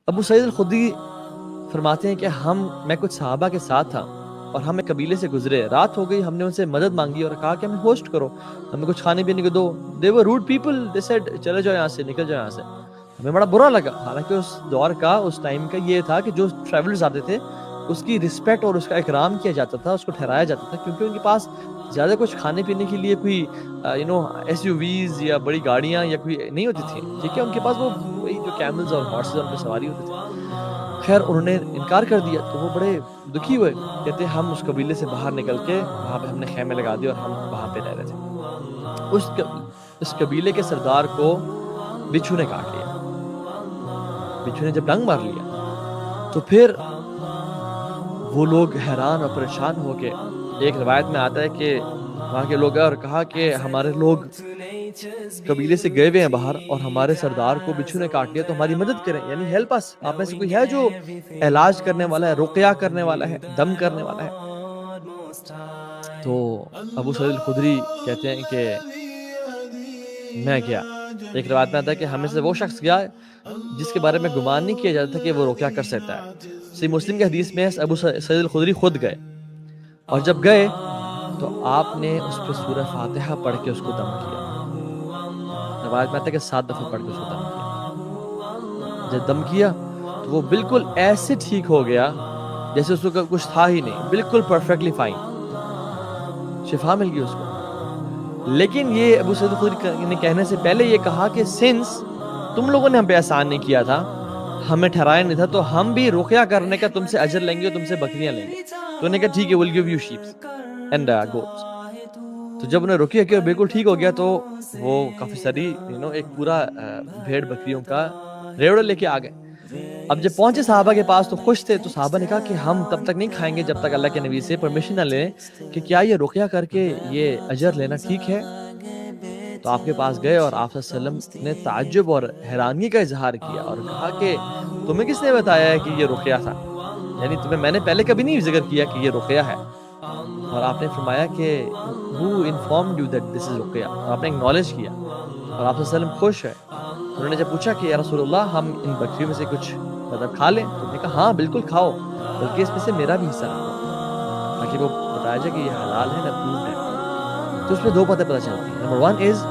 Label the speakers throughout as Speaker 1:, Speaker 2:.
Speaker 1: ابو سعید الخدری فرماتے ہیں کہ میں کچھ صحابہ کے ساتھ تھا اور ہم ایک قبیلے سے گزرے، رات ہو گئی، ہم نے ان سے مدد مانگی اور کہا کہ ہمیں ہوسٹ کرو، ہمیں کچھ کھانے پینے کو دو. دے ور روڈ پیپل، دے سیڈ چلے جاؤ یہاں سے، نکل جاؤ یہاں سے. ہمیں بڑا برا لگا، حالانکہ اس دور کا، اس ٹائم کا یہ تھا کہ جو ٹریولرز آتے تھے اس کی رسپیکٹ اور اس کا اکرام کیا جاتا تھا، اس کو ٹھہرایا جاتا تھا، کیونکہ ان کے پاس زیادہ کچھ کھانے پینے کے لیے کوئی ایس یو ویز یا بڑی گاڑیاں یا کوئی نہیں ہوتی تھی. ٹھیک ہے، ان کے پاس وہ وہی جو کیملز اور ہارسز ان پہ سواری ہوتی تھی. خیر انہوں نے انکار کر دیا تو وہ بڑے دکھی ہوئے، کہتے ہم اس قبیلے سے باہر نکل کے وہاں پہ ہم نے خیمے لگا دیے اور ہم وہاں پہ رہ رہے تھے. اس قبیلے کے سردار کو بچھو نے کاٹ لیا. بچھو نے جب ڈنگ مار لیا تو پھر وہ لوگ حیران اور پریشان ہو کے، ایک روایت میں آتا ہے کہ وہاں کے لوگ اور کہا کہ ہمارے لوگ قبیلے سے گئے ہوئے ہیں باہر اور ہمارے سردار کو بچھو نے کاٹ لیا، تو ہماری مدد کریں، یعنی ہیلپ اس. آپ میں سے کوئی ہے جو علاج کرنے والا ہے، رقیہ کرنے والا ہے، دم کرنے والا ہے؟ تو ابو سعید الخدری کہتے ہیں کہ میں گیا. ایک روایت میں آتا ہے کہ ہمیں سے وہ شخص گیا جس کے بارے میں گمان نہیں کیا جاتا تھا کہ وہ رقیہ کر سکتا ہے. صحیح مسلم کی حدیث میں ابو سعید الخدری خود گئے، اور جب گئے تو آپ نے اس پہ سورہ فاتحہ پڑھ کے اس کو دم کیا. روایت میں آتا ہے کہ 7 دفعہ پڑھ کے اس کو دم کیا. جب دم کیا تو وہ بالکل ایسے ٹھیک ہو گیا جیسے اس کو کچھ تھا ہی نہیں، بالکل پرفیکٹلی فائن، شفا مل گئی اس کو. لیکن یہ ابو سعید الخدری نے کہنے سے پہلے یہ کہا کہ سنس تم لوگوں نے ہم پہ احسان نہیں کیا تھا، ہمیں ٹھہرایا نہیں تھا، تو ہم بھی رقیہ کرنے کا تم سے اجر لیں گے اور تم سے بکریاں لیں گے. تو انہوں نے کہا ٹھیک ہے، we'll give you sheep and goats. تو جب انہیں رقیہ کیا بالکل ٹھیک ہو گیا تو وہ کافی ساری ایک پورا بھیڑ بکریوں کا ریوڑا لے کے آ گئے. اب جب پہنچے صحابہ کے پاس تو خوش تھے، تو صحابہ نے کہا کہ ہم تب تک نہیں کھائیں گے جب تک اللہ کے نبی سے پرمیشن نہ لیں کہ کیا یہ رقیہ کر کے یہ اجر لینا ٹھیک ہے. تو آپ کے پاس گئے اور آپ صلی اللہ علیہ وسلم نے تعجب اور حیرانی کا اظہار کیا اور کہا کہ تمہیں کس نے بتایا ہے کہ یہ رقیہ تھا؟ یعنی میں نے پہلے کبھی نہیں ذکر کیا کہ یہ رقیہ ہے. اور آپ نے فرمایا کہ who informed you that this is Ruqaiya, اور آپ نے اکنالج کیا اور آپ صلی اللہ علیہ وسلم خوش ہے. تو انہوں نے جب پوچھا کہ یا رسول اللہ ہم ان بکریوں میں سے کچھ مطلب کھا لیں، تو انہوں نے کہا ہاں بالکل کھاؤ، بلکہ اس میں سے میرا بھی حصہ رکھو، تاکہ وہ بتایا جائے کہ یہ حلال ہے، اپرووڈ ہے. تو اس میں 2 باتیں پتہ چلتی ہیں. نمبر 1 از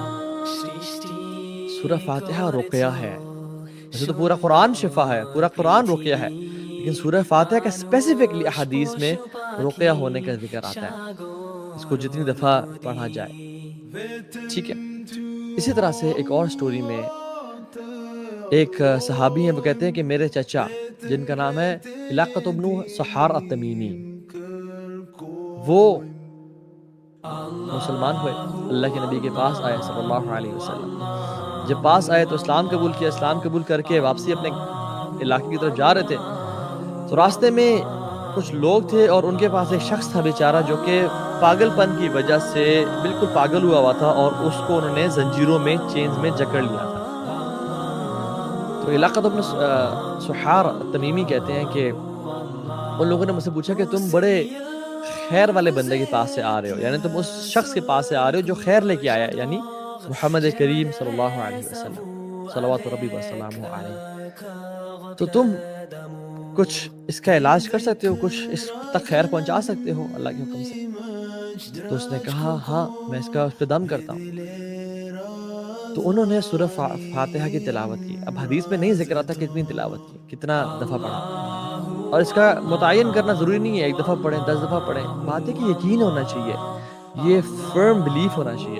Speaker 1: سورہ فاتحہ رقیہ ہے. ویسے تو پورا قرآن شفا ہے، پورا قرآن رقیہ ہے، لیکن سورہ فاتحہ کا اسپیسیفکلی احادیث میں رقیہ ہونے کا ذکر آتا ہے، اس کو جتنی دفعہ پڑھا جائے. ٹھیک ہے. اسی طرح سے ایک اور سٹوری میں ایک صحابی ہیں، وہ کہتے ہیں کہ میرے چچا جن کا نام ہے علاقۃ بن سحار التمیمی، وہ مسلمان ہوئے، اللہ کے نبی کے پاس آئے صلی اللہ علیہ وسلم. جب پاس آئے تو اسلام قبول کیا. اسلام قبول کر کے واپسی اپنے علاقے کی طرف جا رہے تھے تو راستے میں کچھ لوگ تھے اور ان کے پاس ایک شخص تھا بیچارہ جو کہ پاگل پن کی وجہ سے بالکل پاگل ہوا تھا اور اس کو انہوں نے زنجیروں میں، چینز میں جکڑ لیا تھا. تو علاقۃ بن سحار التمیمی کہتے ہیں کہ ان لوگوں نے مجھ سے پوچھا کہ تم بڑے خیر والے بندے کے پاس سے آ رہے ہو، یعنی تم اس شخص کے پاس سے آ رہے ہو جو خیر لے کے آیا ہے، یعنی محمد کریم صلی اللہ علیہ وسلم صلوات ربی وسلامہ علیہ. تو تم کچھ اس کا علاج کر سکتے ہو، کچھ اس تک خیر پہنچا سکتے ہو اللہ کے حکم سے؟ تو اس نے کہا ہاں میں اس پہ دم کرتا ہوں. تو انہوں نے سورہ فاتحہ کی تلاوت کی. اب حدیث میں نہیں ذکر آتا کتنی تلاوت کی، کتنا دفعہ پڑھا، اور اس کا متعین کرنا ضروری نہیں ہے 1 دفعہ پڑھیں 10 دفعہ پڑھیں. بات ہے کہ یقین ہونا چاہیے، یہ فرم بلیف ہونا چاہیے.